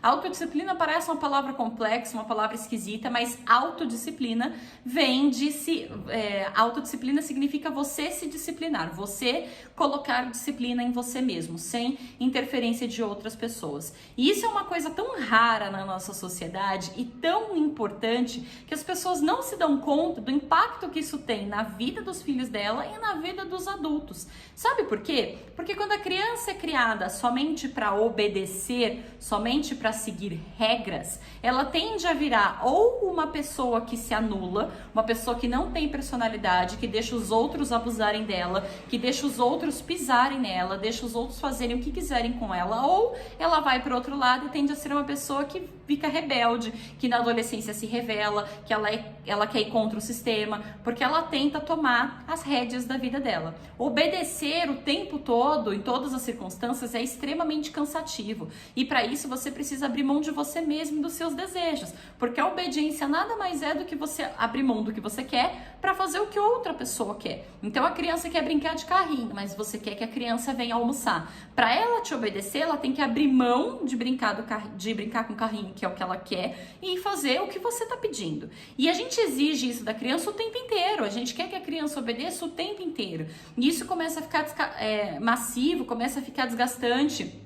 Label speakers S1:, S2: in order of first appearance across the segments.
S1: Autodisciplina parece uma palavra complexa, uma palavra esquisita, mas autodisciplina vem de autodisciplina significa você se disciplinar, você colocar disciplina em você mesmo, sem interferência de outras pessoas. E isso é uma coisa tão rara na nossa sociedade e tão importante que as pessoas não se dão conta do impacto que isso tem na vida dos filhos dela e na vida dos adultos. Sabe por quê? Porque quando a criança é criada somente para obedecer, somente para seguir regras, ela tende a virar ou uma pessoa que se anula, uma pessoa que não tem personalidade, que deixa os outros abusarem dela, que deixa os outros pisarem nela, deixa os outros fazerem o que quiserem com ela, ou ela vai para o outro lado e tende a ser uma pessoa que fica rebelde, que na adolescência se revela, que ela quer ir contra o sistema, porque ela tenta tomar as rédeas da vida dela. Obedecer o tempo todo, em todas as circunstâncias, é extremamente cansativo. E para isso você precisa abrir mão de você mesmo e dos seus desejos, porque a obediência nada mais é do que você abrir mão do que você quer para fazer o que outra pessoa quer. Então a criança quer brincar de carrinho, mas você quer que a criança venha almoçar. Para ela te obedecer, ela tem que abrir mão de brincar com o carrinho, que é o que ela quer, e fazer o que você está pedindo. E a gente exige isso da criança o tempo inteiro. A gente quer que a criança obedeça o tempo inteiro. E isso começa a ficar massivo, começa a ficar desgastante.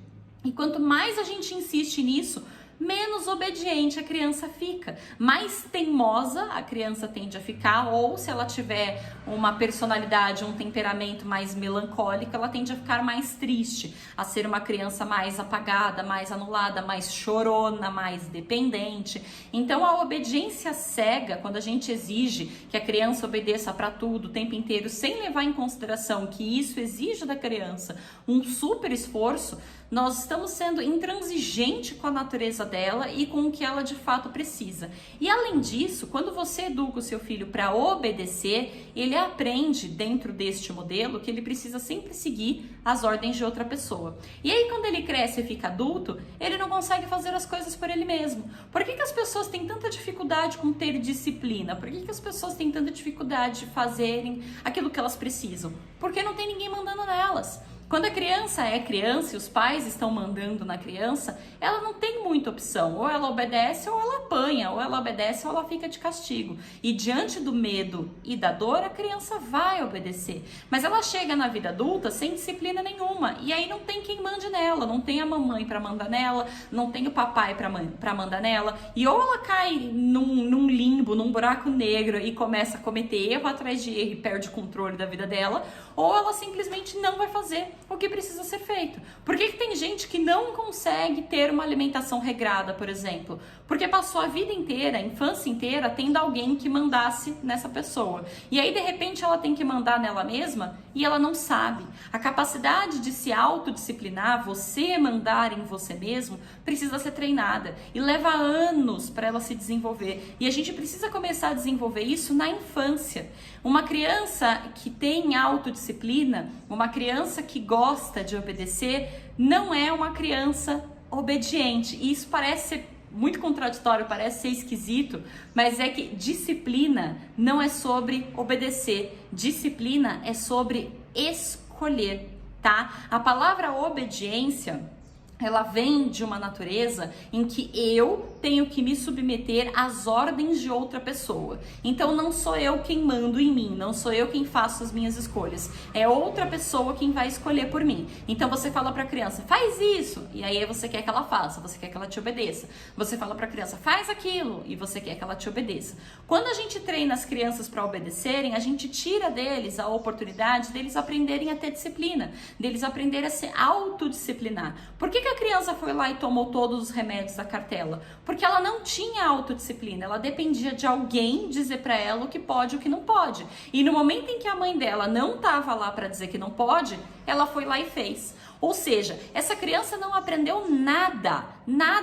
S1: E quanto mais a gente insiste nisso, menos obediente a criança fica, mais teimosa a criança tende a ficar, ou se ela tiver uma personalidade, um temperamento mais melancólico, ela tende a ficar mais triste, a ser uma criança mais apagada, mais anulada, mais chorona, mais dependente. Então a obediência cega, quando a gente exige que a criança obedeça para tudo o tempo inteiro, sem levar em consideração que isso exige da criança um super esforço, nós estamos sendo intransigente com a natureza dela e com o que ela de fato precisa. E além disso, quando você educa o seu filho para obedecer, ele aprende dentro deste modelo que ele precisa sempre seguir as ordens de outra pessoa. E aí quando ele cresce e fica adulto, ele não consegue fazer as coisas por ele mesmo. Por que as pessoas têm tanta dificuldade com ter disciplina? Por que as pessoas têm tanta dificuldade de fazerem aquilo que elas precisam? Porque não tem ninguém mandando nelas. Quando a criança é criança e os pais estão mandando na criança, ela não tem muita opção. Ou ela obedece ou ela apanha, ou ela obedece ou ela fica de castigo. E diante do medo e da dor, a criança vai obedecer. Mas ela chega na vida adulta sem disciplina nenhuma. E aí não tem quem mande nela, não tem a mamãe para mandar nela, não tem o papai para mandar nela. E ou ela cai num limbo, num buraco negro e começa a cometer erro atrás de erro e perde o controle da vida dela, ou ela simplesmente não vai fazer o que precisa ser feito. Por que tem gente que não consegue ter uma alimentação regrada, por exemplo? Porque passou a vida inteira, a infância inteira, tendo alguém que mandasse nessa pessoa. E aí, de repente, ela tem que mandar nela mesma e ela não sabe. A capacidade de se autodisciplinar, você mandar em você mesmo, precisa ser treinada. E leva anos para ela se desenvolver. E a gente precisa começar a desenvolver isso na infância. Uma criança que tem autodisciplina, uma criança que gosta de obedecer, não é uma criança obediente. E isso parece ser muito contraditório, parece ser esquisito, mas é que disciplina não é sobre obedecer. Disciplina é sobre escolher, tá? A palavra obediência, ela vem de uma natureza em que eu tenho que me submeter às ordens de outra pessoa. Então não sou eu quem mando em mim, não sou eu quem faço as minhas escolhas. É outra pessoa quem vai escolher por mim. Então você fala para a criança, faz isso, e aí você quer que ela faça, você quer que ela te obedeça. Você fala para a criança, faz aquilo, e você quer que ela te obedeça. Quando a gente treina as crianças para obedecerem, a gente tira deles a oportunidade deles aprenderem a ter disciplina, deles aprenderem a se autodisciplinar. Por que a criança foi lá e tomou todos os remédios da cartela? Porque ela não tinha autodisciplina, ela dependia de alguém dizer para ela o que pode e o que não pode. E no momento em que a mãe dela não estava lá para dizer que não pode, ela foi lá e fez. Ou seja, essa criança não aprendeu nada,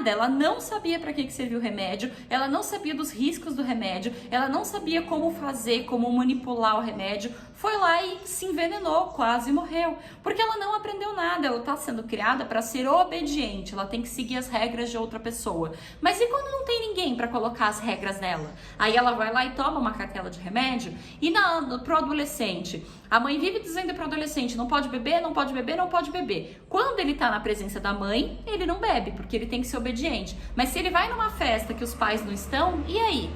S1: ela não sabia para que servia o remédio, ela não sabia dos riscos do remédio, ela não sabia como fazer, como manipular o remédio, foi lá e se envenenou, quase morreu, porque ela não aprendeu nada, ela está sendo criada para ser obediente, ela tem que seguir as regras de outra pessoa. Mas e quando não tem ninguém para colocar as regras nela? Aí ela vai lá e toma uma cartela de remédio, e pro adolescente, a mãe vive dizendo pro adolescente, não pode beber, não pode beber, não pode beber. Quando ele tá na presença da mãe, ele não bebe, porque ele tem que ser obediente. Mas se ele vai numa festa que os pais não estão, e aí?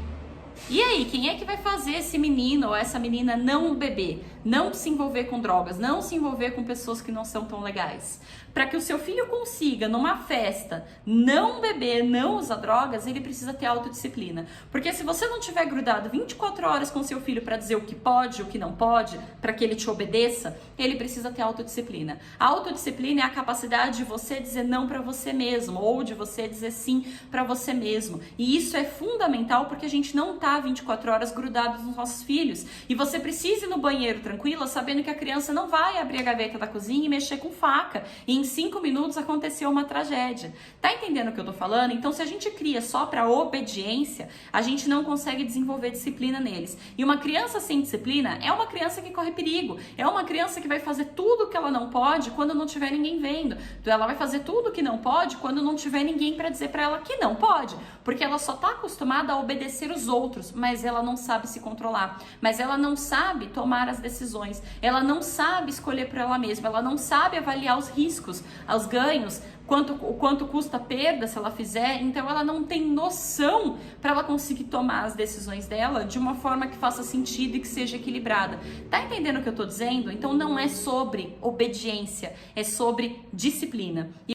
S1: E aí, quem é que vai fazer esse menino ou essa menina não beber, não se envolver com drogas, não se envolver com pessoas que não são tão legais? Para que o seu filho consiga, numa festa, não beber, não usar drogas, ele precisa ter autodisciplina. Porque se você não tiver grudado 24 horas com seu filho para dizer o que pode, o que não pode, para que ele te obedeça, ele precisa ter autodisciplina. A autodisciplina é a capacidade de você dizer não para você mesmo, ou de você dizer sim para você mesmo. E isso é fundamental porque a gente não tá 24 horas grudados nos nossos filhos. E você precisa ir no banheiro tranquila, sabendo que a criança não vai abrir a gaveta da cozinha e mexer com faca. E em 5 minutos aconteceu uma tragédia. Tá entendendo o que eu tô falando? Então, se a gente cria só para obediência, a gente não consegue desenvolver disciplina neles. E uma criança sem disciplina é uma criança que corre perigo. É uma criança que vai fazer tudo que ela não pode quando não tiver ninguém vendo. Então, ela vai fazer tudo que não pode quando não tiver ninguém para dizer para ela que não pode. Porque ela só tá acostumada a obedecer os outros, mas ela não sabe se controlar. Mas ela não sabe tomar as decisões. Ela não sabe escolher por ela mesma. Ela não sabe avaliar os riscos, os ganhos, o quanto custa a perda se ela fizer. Então ela não tem noção para ela conseguir tomar as decisões dela de uma forma que faça sentido e que seja equilibrada. Tá entendendo o que eu tô dizendo? Então não é sobre obediência, é sobre disciplina.